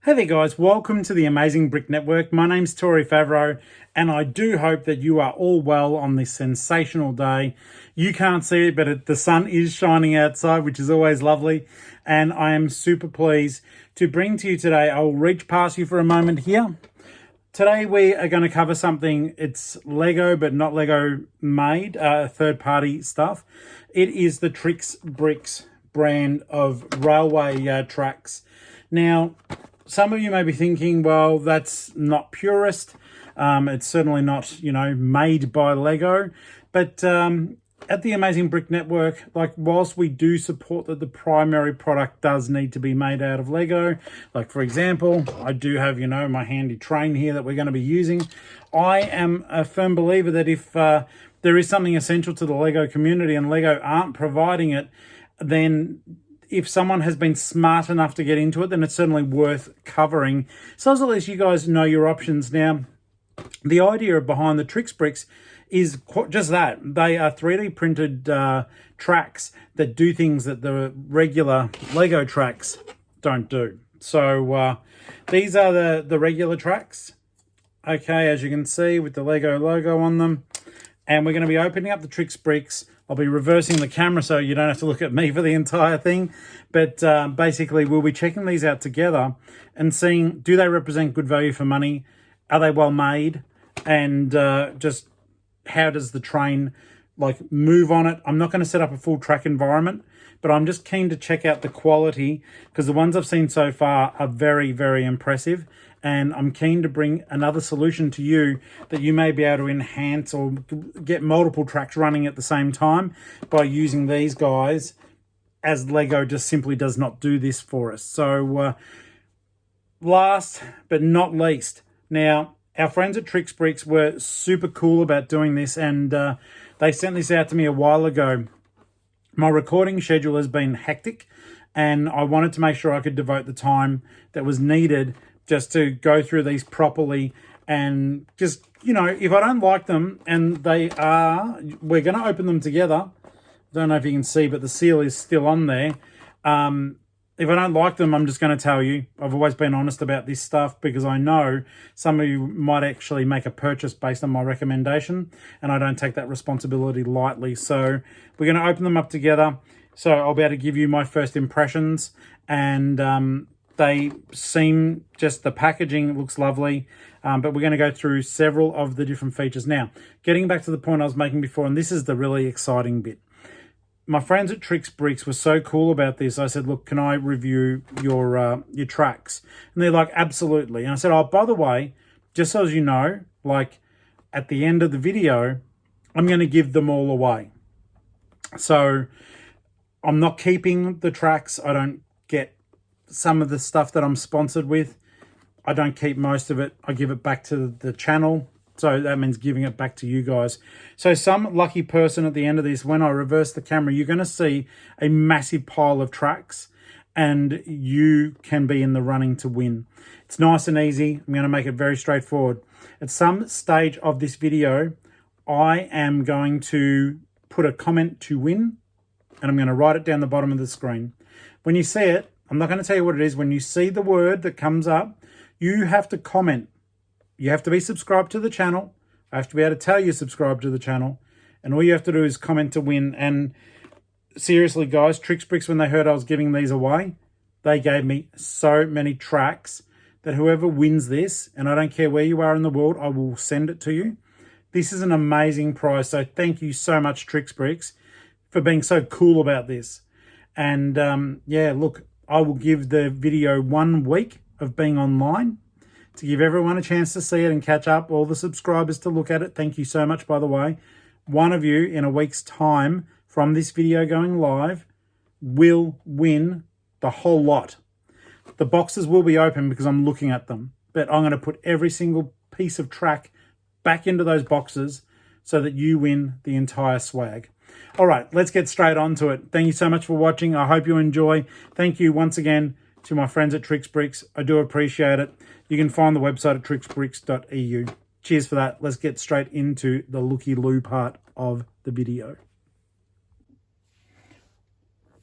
Hey there guys, welcome to the Amazing Brick Network. My name's Tori Favreau and I do hope that you are all well on this sensational day. You can't see it, but the sun is shining outside, which is always lovely. And I am super pleased to bring to you today. I will reach past you for a moment here. Today we are going to cover something, it's Lego but not Lego made, third-party stuff. It is the Trixbrix brand of railway tracks. Now, some of you may be thinking, well, that's not purist. It's certainly not, made by Lego. But at the Amazing Brick Network, whilst we do support that the primary product does need to be made out of Lego, like for example, I do have, my handy train here that we're going to be using. I am a firm believer that if there is something essential to the Lego community and Lego aren't providing it, then if someone has been smart enough to get into it, then it's certainly worth covering. So as at least you guys know your options. Now, the idea behind the Trixbrix is just that. They are 3D printed tracks that do things that the regular Lego tracks don't do. So these are the regular tracks. Okay, as you can see with the Lego logo on them. And we're going to be opening up the Trixbrix. I'll be reversing the camera so you don't have to look at me for the entire thing. But basically, we'll be checking these out together and seeing, do they represent good value for money? Are they well made? And just how does the train move on it? I'm not going to set up a full track environment, but I'm just keen to check out the quality because the ones I've seen so far are very, very impressive. And I'm keen to bring another solution to you that you may be able to enhance or get multiple tracks running at the same time by using these guys, as Lego just simply does not do this for us. So last but not least, now our friends at Trixbrix were super cool about doing this, and they sent this out to me a while ago. My recording schedule has been hectic, and I wanted to make sure I could devote the time that was needed just to go through these properly and just, if I don't like them, and we're going to open them together. I don't know if you can see, but the seal is still on there. If I don't like them, I'm just going to tell you. I've always been honest about this stuff because I know some of you might actually make a purchase based on my recommendation, and I don't take that responsibility lightly. So we're going to open them up together. So I'll be able to give you my first impressions, and they seem, just the packaging looks lovely, but we're going to go through several of the different features. Now, getting back to the point I was making before, and this is the really exciting bit. My friends at Trixbrix were so cool about this. I said, look, can I review your tracks? And they're like, absolutely. And I said, oh, by the way, just so as you know, at the end of the video, I'm going to give them all away. So I'm not keeping the tracks. I don't get some of the stuff that I'm sponsored with. I don't keep most of it. I give it back to the channel. So that means giving it back to you guys. So some lucky person at the end of this, when I reverse the camera, you're going to see a massive pile of tracks and you can be in the running to win. It's nice and easy. I'm going to make it very straightforward. At some stage of this video, I am going to put a comment to win, and I'm going to write it down the bottom of the screen. When you see it, I'm not going to tell you what it is. When you see the word that comes up, you have to comment. You have to be subscribed to the channel. I have to be able to tell you subscribe to the channel. And all you have to do is comment to win. And seriously, guys, Trixbrix, when they heard I was giving these away, they gave me so many tracks that whoever wins this, and I don't care where you are in the world, I will send it to you. This is an amazing prize. So thank you so much, Trixbrix, for being so cool about this. And yeah, look, I will give the video 1 week of being online to give everyone a chance to see it and catch up, all the subscribers to look at it. Thank you so much, by the way. One of you in a week's time from this video going live will win the whole lot. The boxes will be open because I'm looking at them, but I'm going to put every single piece of track back into those boxes so that you win the entire swag. All right, let's get straight on to it. Thank you so much for watching. I hope you enjoy. Thank you once again to my friends at Trixbrix. I do appreciate it. You can find the website at trixbrix.eu. Cheers for that. Let's get straight into the looky-loo part of the video.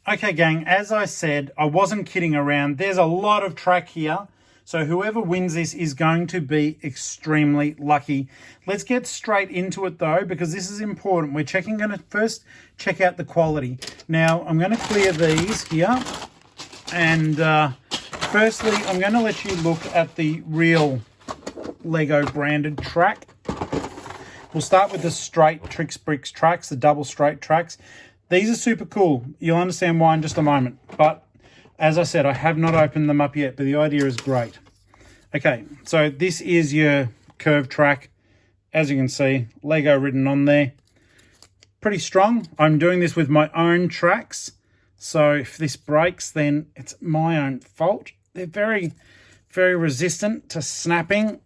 Okay, gang, as I said, I wasn't kidding around. There's a lot of track here So whoever wins this is going to be extremely lucky. Let's get straight into it though, because this is important. We're going to first check out the quality. Now I'm going to clear these here. And firstly, I'm going to let you look at the real Lego branded track. We'll start with the straight Trixbrix tracks, the double straight tracks. These are super cool. You'll understand why in just a moment. But as I said, I have not opened them up yet, but the idea is great. Okay, so this is your curved track. As you can see, Lego written on there. Pretty strong. I'm doing this with my own tracks. So if this breaks, then it's my own fault. They're very, very resistant to snapping.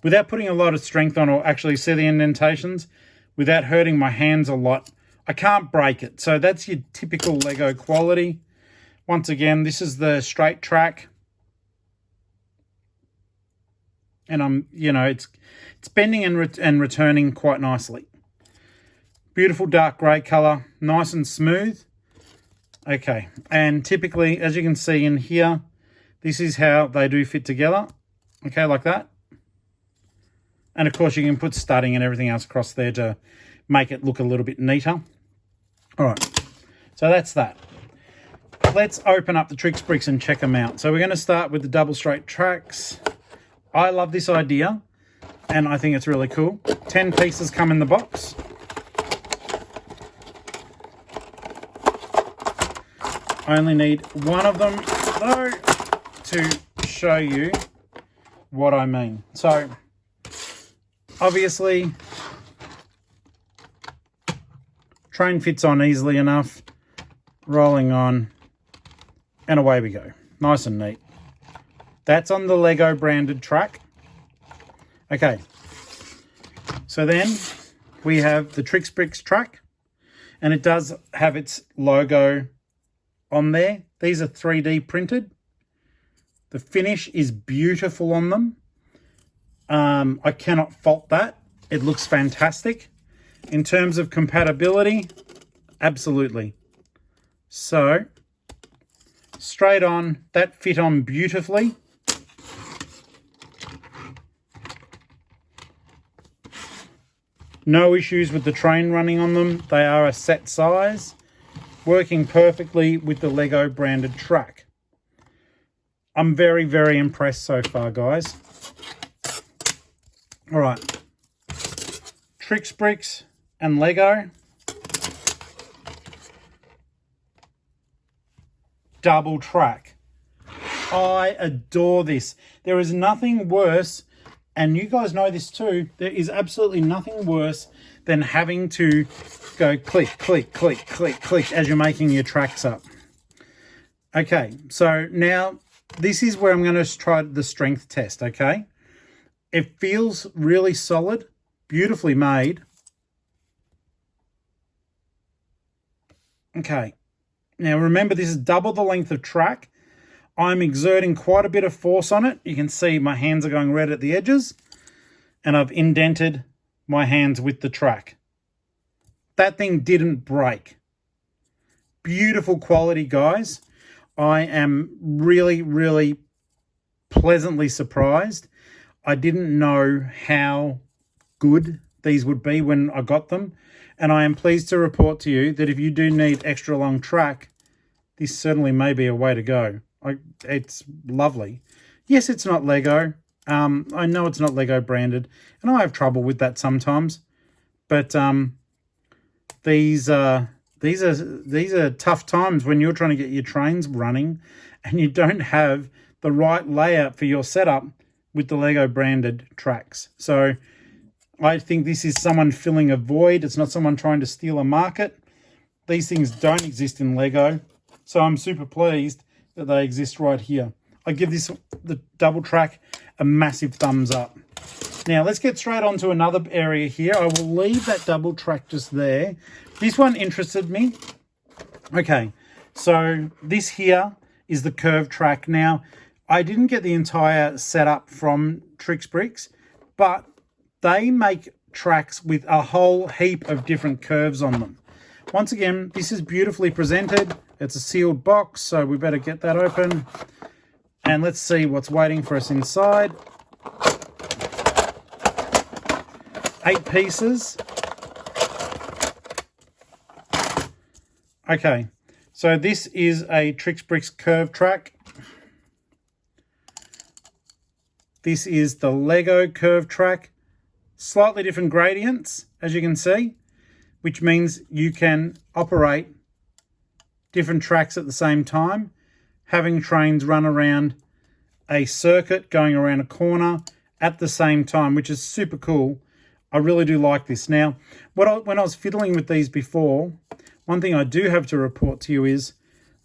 Without putting a lot of strength on, or actually see the indentations, without hurting my hands a lot, I can't break it. So that's your typical Lego quality. Once again, this is the straight track. And it's bending and returning quite nicely. Beautiful dark grey colour, nice and smooth. Okay, and typically, as you can see in here, this is how they do fit together. Okay, like that. And of course, you can put studding and everything else across there to make it look a little bit neater. All right, so that's that. Let's open up the Trixbrix and check them out. So we're going to start with the double straight tracks. I love this idea, and I think it's really cool. 10 pieces come in the box. I only need one of them, though, to show you what I mean. So, obviously, train fits on easily enough, rolling on, and away we go. Nice and neat. That's on the Lego branded track. Okay, so then we have the Trixbrix track, and it does have its logo on there. These are 3D printed. The finish is beautiful on them. I cannot fault that. It looks fantastic. In terms of compatibility, absolutely. So, straight on, that fit on beautifully. No issues with the train running on them. They are a set size, working perfectly with the Lego branded track. I'm very, very impressed so far, guys. All right. Trixbrix and Lego. Double track. I adore this. There is nothing worse, and you guys know this too, there is absolutely nothing worse than having to go click, click, click, click, click as you're making your tracks up. Okay, so now this is where I'm going to try the strength test, okay? It feels really solid, beautifully made. Okay, now remember this is double the length of track. I'm exerting quite a bit of force on it. You can see my hands are going red at the edges, and I've indented my hands with the track. That thing didn't break. Beautiful quality, guys. I am really, really pleasantly surprised. I didn't know how good these would be when I got them, and I am pleased to report to you that if you do need extra long track, this certainly may be a way to go. It's lovely. Yes, it's not Lego. I know it's not Lego branded, and I have trouble with that sometimes. But these are tough times when you're trying to get your trains running, and you don't have the right layout for your setup with the Lego branded tracks. So I think this is someone filling a void. It's not someone trying to steal a market. These things don't exist in Lego, so I'm super pleased that they exist right here. I give the double track a massive thumbs up. Now let's get straight on to another area here. I will leave that double track just there. This one interested me. Okay, so this here is the curved track. Now, I didn't get the entire setup from Trixbrix, but they make tracks with a whole heap of different curves on them. Once again, this is beautifully presented. It's a sealed box, so we better get that open. And let's see what's waiting for us inside. 8 pieces. Okay, so this is a Trixbrix curve track. This is the Lego curve track. Slightly different gradients, as you can see, which means you can operate different tracks at the same time, having trains run around a circuit, going around a corner at the same time, which is super cool. I really do like this. Now, when I was fiddling with these before, one thing I do have to report to you is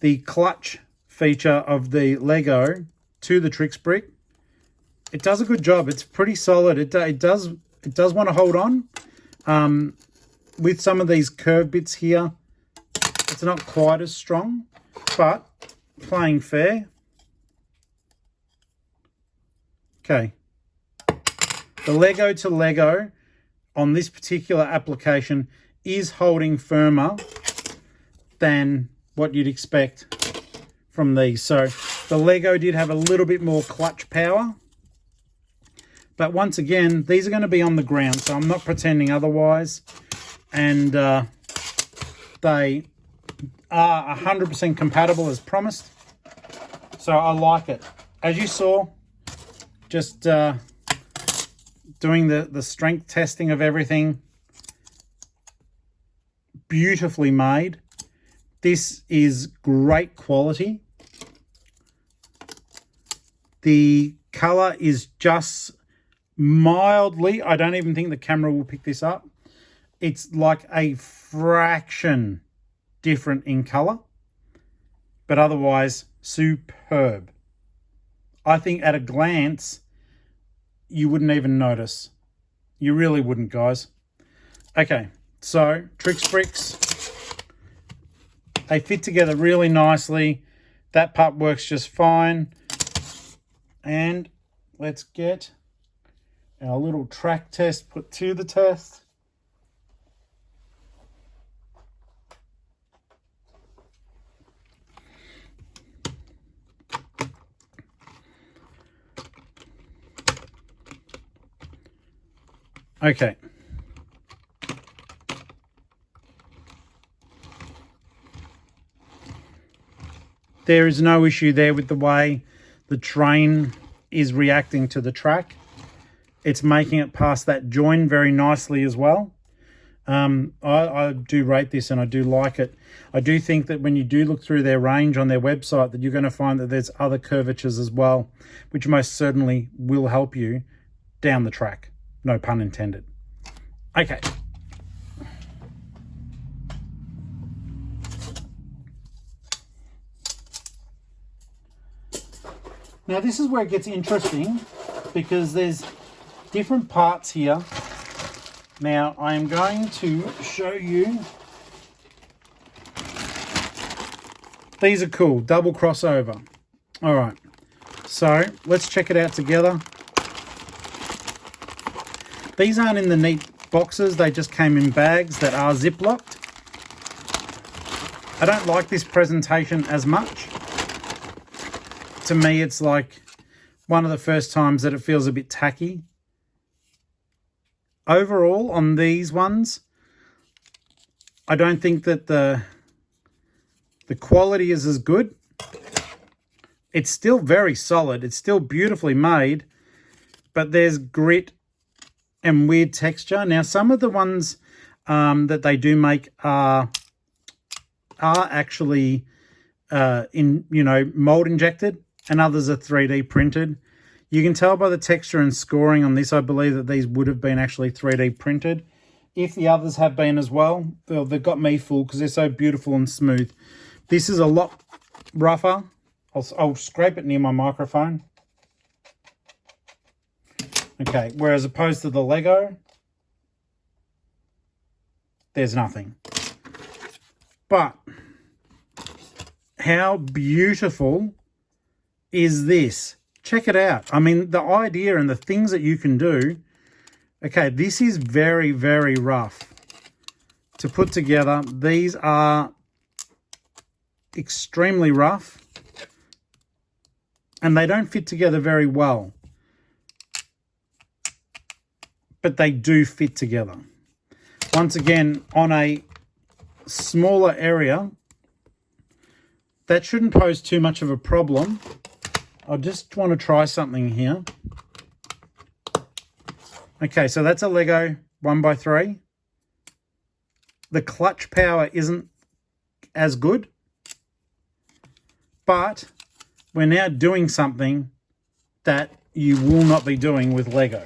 the clutch feature of the Lego to the Trixbrix. It does a good job. It's pretty solid. It does want to hold on. With some of these curve bits here, it's not quite as strong, but playing fair. Okay. The Lego to Lego on this particular application is holding firmer than what you'd expect from these. So the Lego did have a little bit more clutch power. But once again, these are going to be on the ground, so I'm not pretending otherwise. And they are 100% compatible as promised. So I like it. As you saw, just doing the strength testing of everything. Beautifully made. This is great quality. The color is just mildly, I don't even think the camera will pick this up. It's like a fraction different in color, but otherwise superb. I think at a glance, you wouldn't even notice. You really wouldn't, guys. Okay, so Trixbrix, they fit together really nicely. That part works just fine. And let's get our little track test put to the test. Okay. There is no issue there with the way the train is reacting to the track. It's making it past that join very nicely as well. I do rate this and I do like it. I do think that when you do look through their range on their website that you're going to find that there's other curvatures as well, which most certainly will help you down the track. No pun intended. Okay. Now this is where it gets interesting because there's different parts here. Now I am going to show you. These are cool, double crossover. All right, so let's check it out together. These aren't in the neat boxes, they just came in bags that are zip-locked. I don't like this presentation as much. To me, it's like one of the first times that it feels a bit tacky. Overall, on these ones, I don't think that the quality is as good. It's still very solid. It's still beautifully made, but there's grit and weird texture. Now, some of the ones that they do make are actually mold injected, and others are 3D printed. You can tell by the texture and scoring on this, I believe that these would have been actually 3D printed. If the others have been as well, they've got me fooled because they're so beautiful and smooth. This is a lot rougher. I'll scrape it near my microphone. Okay, whereas opposed to the Lego, there's nothing. But how beautiful is this? Check it out. I mean, the idea and the things that you can do. Okay, this is very, very rough to put together. These are extremely rough. and they don't fit together very well, but they do fit together. Once again, on a smaller area, that shouldn't pose too much of a problem. I just want to try something here. Okay, so that's a Lego 1x3. The clutch power isn't as good, but we're now doing something that you will not be doing with Lego.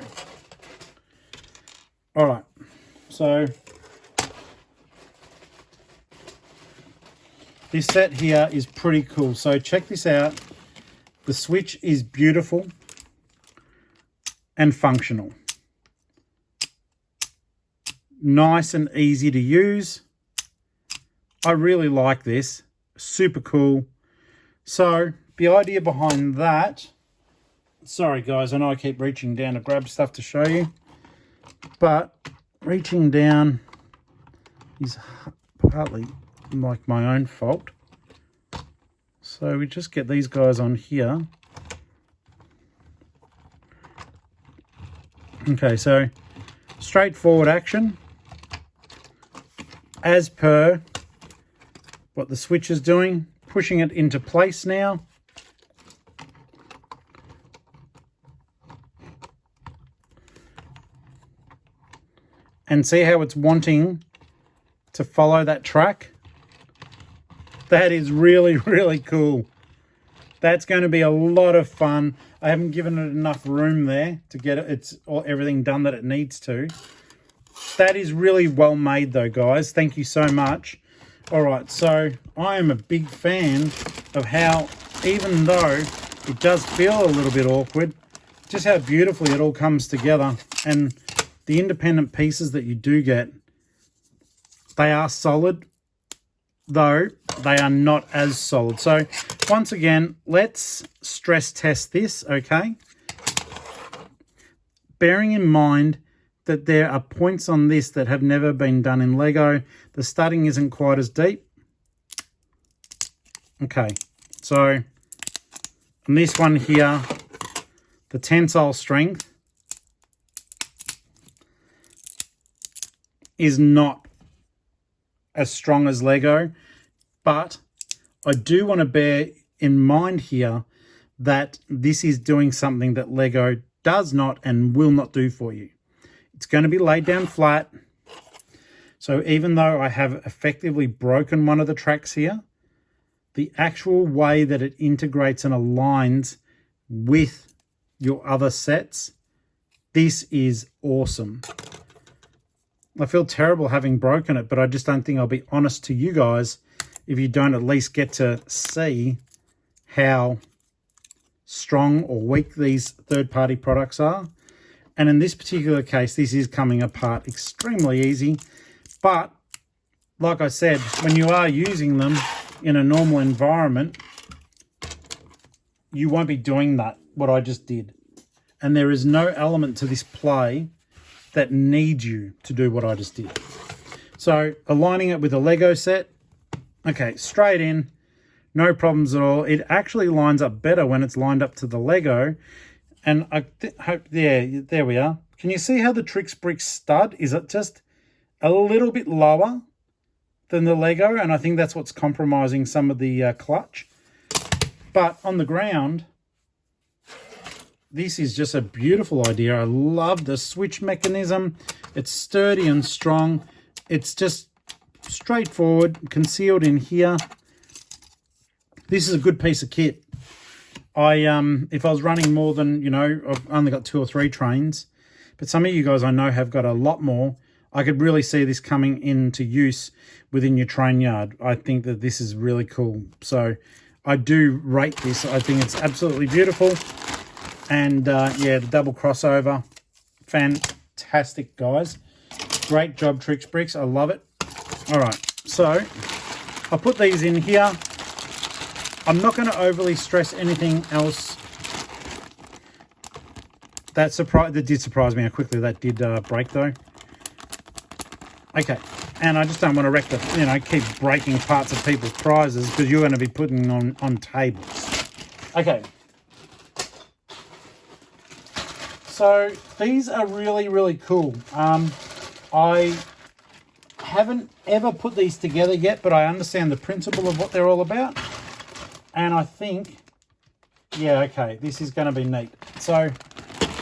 All right, so this set here is pretty cool. So check this out. The switch is beautiful and functional. Nice and easy to use. I really like this. Super cool. So the idea behind that, sorry guys, I know I keep reaching down to grab stuff to show you, but reaching down is partly like my own fault. So we just get these guys on here. Okay, so straightforward action as per what the switch is doing, pushing it into place now. And see how it's wanting to follow that track? That is really, really cool. That's going to be a lot of fun. I haven't given it enough room there to get everything done that it needs to. That is really well made though, guys. Thank you so much. All right, so I am a big fan of how, even though it does feel a little bit awkward, just how beautifully it all comes together. And the independent pieces that you do get, they are solid, though they are not as solid. So once again, let's stress test this, okay? Bearing in mind that there are points on this that have never been done in Lego. The studding isn't quite as deep. Okay, so on this one here, the Tensile Strength is not as strong as Lego, but I do want to bear in mind here that this is doing something that Lego does not and will not do for you. It's going to be laid down flat. So even though I have effectively broken one of the tracks here, the actual way that it integrates and aligns with your other sets, this is awesome. I feel terrible having broken it, but I just don't think I'll be honest to you guys if you don't at least get to see how strong or weak these third-party products are. And in this particular case, this is coming apart extremely easy. But like I said, when you are using them in a normal environment, you won't be doing that, what I just did. And there is no element to this play that needs you to do what I just did. So aligning it with a Lego set, okay, straight in, no problems at all. It actually lines up better when it's lined up to the Lego. And I hope, yeah, there we are. Can you see how the Trixbrix stud is just a little bit lower than the Lego? And I think that's what's compromising some of the clutch. But on the ground, this is just a beautiful idea. I love the switch mechanism. It's sturdy and strong. It's just straightforward, concealed in here. This is a good piece of kit. If I was running more than, I've only got 2 or 3 trains, but some of you guys I know have got a lot more. I could really see this coming into use within your train yard. I think that this is really cool. So I do rate this. I think it's absolutely beautiful. And yeah, the double crossover, fantastic, guys. Great job, Trixbrix. I love it. All right, so I'll put these in here. I'm not going to overly stress anything else. That did surprise me how quickly that did break, though. Okay, and I just don't want to wreck keep breaking parts of people's prizes because you're going to be putting on tables. Okay, So these are really, really cool. I haven't ever put these together yet, but I understand the principle of what they're all about. And I think, yeah, okay, this is going to be neat. So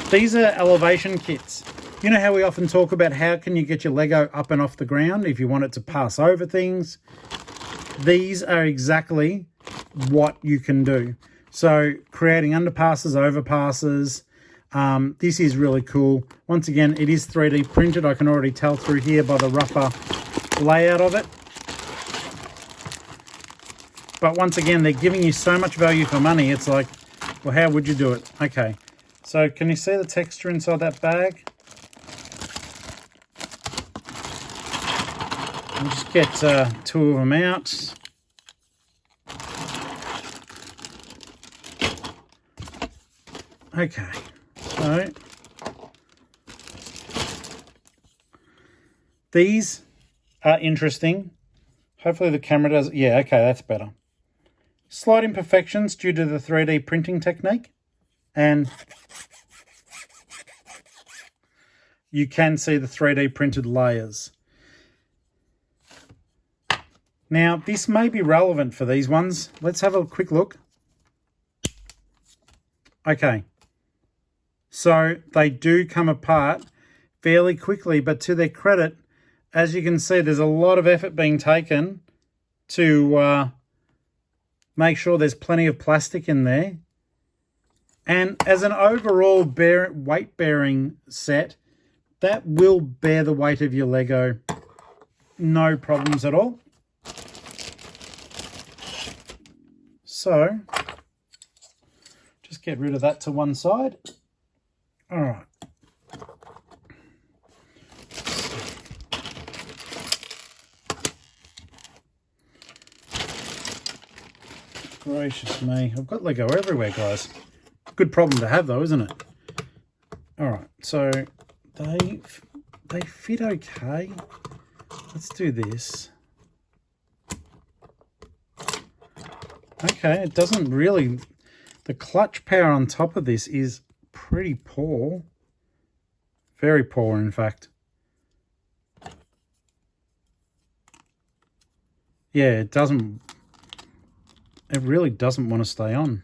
these are elevation kits. You know how we often talk about how can you get your Lego up and off the ground if you want it to pass over things? These are exactly what you can do. So creating underpasses, overpasses. This is really cool. Once again, it is 3D printed. I can already tell through here by the rougher layout of it. But once again, they're giving you so much value for money. It's like, well, how would you do it? Okay, so can you see the texture inside that bag? We'll just get 2 of them out. Okay, so these are interesting. Hopefully the camera does, yeah, okay, that's better. Slight imperfections due to the 3D printing technique, and you can see the 3D printed layers. Now, this may be relevant for these ones. Let's have a quick look. Okay. So they do come apart fairly quickly, but to their credit, as you can see, there's a lot of effort being taken to make sure there's plenty of plastic in there. And as an overall weight-bearing set, that will bear the weight of your Lego. No problems at all. So, just get rid of that to one side. All right. Gracious me. I've got Lego everywhere, guys. Good problem to have, though, isn't it? All right. So they fit okay. Let's do this. Okay, it doesn't really... The clutch power on top of this is pretty poor. Very poor, in fact. Yeah, it doesn't... It really doesn't want to stay on.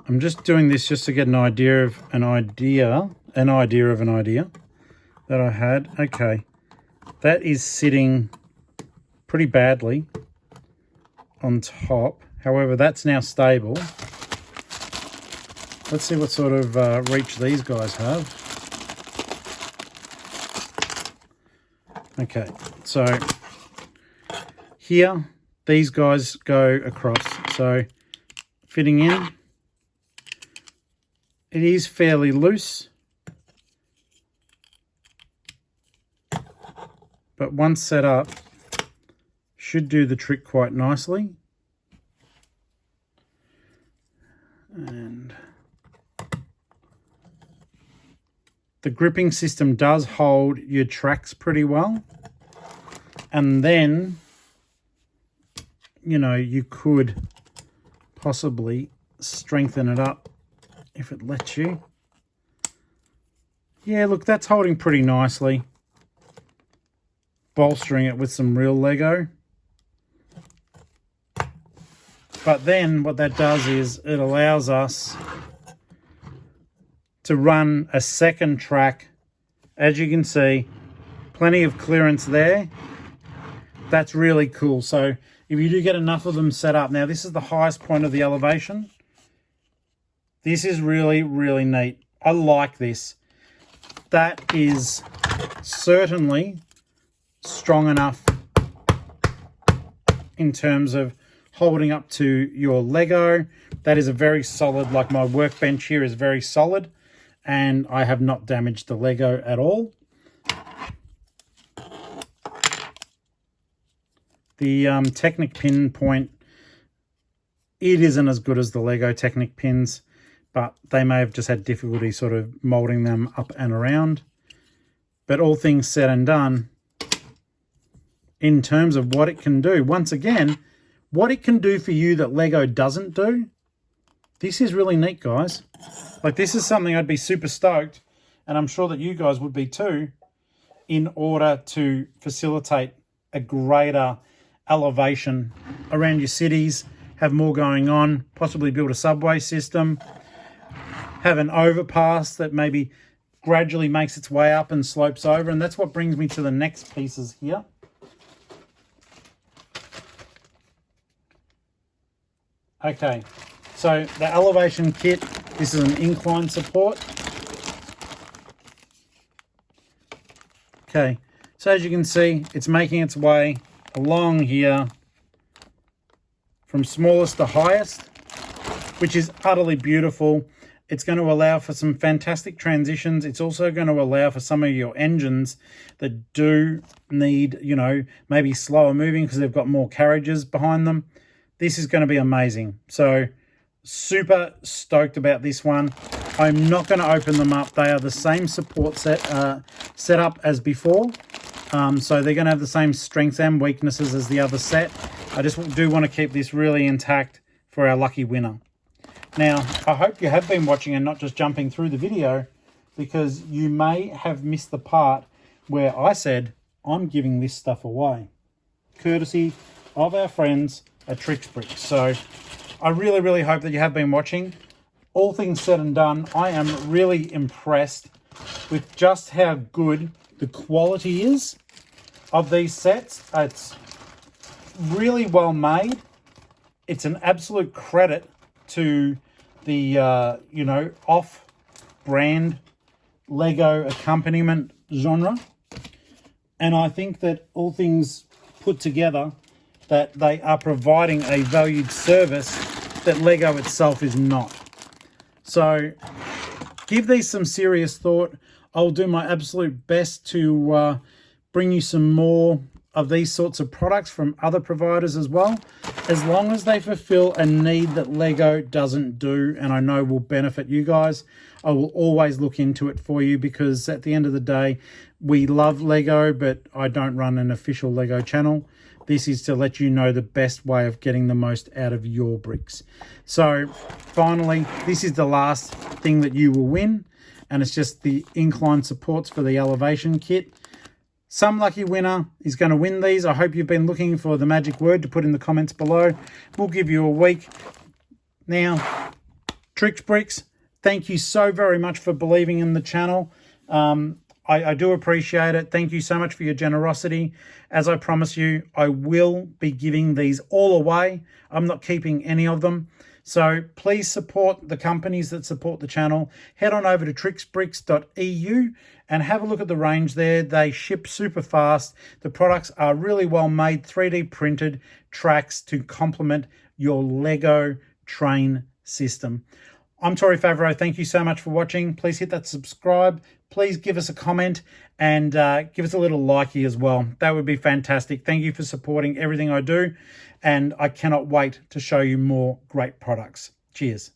I'm just doing this just to get an idea of an idea that I had. Okay, that is sitting pretty badly on top. However, that's now stable. Let's see what sort of reach these guys have. Okay, so here, these guys go across. So fitting in, it is fairly loose, but once set up, should do the trick quite nicely. And the gripping system does hold your tracks pretty well. And then, you know, you could possibly strengthen it up if it lets you. Yeah, look, that's holding pretty nicely. Bolstering it with some real Lego. But then what that does is it allows us to run a second track. As you can see, plenty of clearance there. That's really cool. So if you do get enough of them set up, now this is the highest point of the elevation. This is really, really neat. I like this. That is certainly strong enough in terms of holding up to your Lego. That is a very solid, like my workbench here is very solid, and I have not damaged the Lego at all. The Technic pin point, it isn't as good as the Lego Technic pins, but they may have just had difficulty sort of molding them up and around. But all things said and done, in terms of what it can do, once again, what it can do for you that Lego doesn't do, this is really neat, guys. Like, this is something I'd be super stoked, and I'm sure that you guys would be too, in order to facilitate a greater elevation around your cities, have more going on, possibly build a subway system, have an overpass that maybe gradually makes its way up and slopes over. And that's what brings me to the next pieces here. Okay, so the elevation kit, this is an incline support. Okay, so as you can see, it's making its way along here from smallest to highest, which is utterly beautiful. It's going to allow for some fantastic transitions. It's also going to allow for some of your engines that do need, you know, maybe slower moving because they've got more carriages behind them. This is going to be amazing. So super stoked about this one. I'm not going to open them up. They are the same support setup as before. So they're going to have the same strengths and weaknesses as the other set. I just do want to keep this really intact for our lucky winner. Now, I hope you have been watching and not just jumping through the video, because you may have missed the part where I said I'm giving this stuff away, courtesy of our friends at Trixbrix. So I really, really hope that you have been watching. All things said and done, I am really impressed with just how good the quality is of these sets. It's really well made. It's an absolute credit to the, you know, off-brand Lego accompaniment genre. And I think that all things put together, that they are providing a valued service that Lego itself is not. So give these some serious thought. I'll do my absolute best to bring you some more of these sorts of products from other providers as well, as long as they fulfill a need that Lego doesn't do, and I know will benefit you guys. I will always look into it for you, because at the end of the day, we love Lego, but I don't run an official Lego channel. This is to let you know the best way of getting the most out of your bricks. So finally, this is the last thing that you will win, and it's just the incline supports for the elevation kit. Some lucky winner is going to win these. I hope you've been looking for the magic word to put in the comments below. We'll give you a week. Now, Trixbrix, thank you so very much for believing in the channel. I do appreciate it. Thank you so much for your generosity. As I promise you, I will be giving these all away. I'm not keeping any of them. So please support the companies that support the channel. Head on over to trixbrix.eu and have a look at the range there. They ship super fast. The products are really well made, 3D printed tracks to complement your Lego train system. I'm Tori Favreau. Thank you so much for watching. Please hit that subscribe. Please give us a comment and give us a little likey as well. That would be fantastic. Thank you for supporting everything I do, and I cannot wait to show you more great products. Cheers.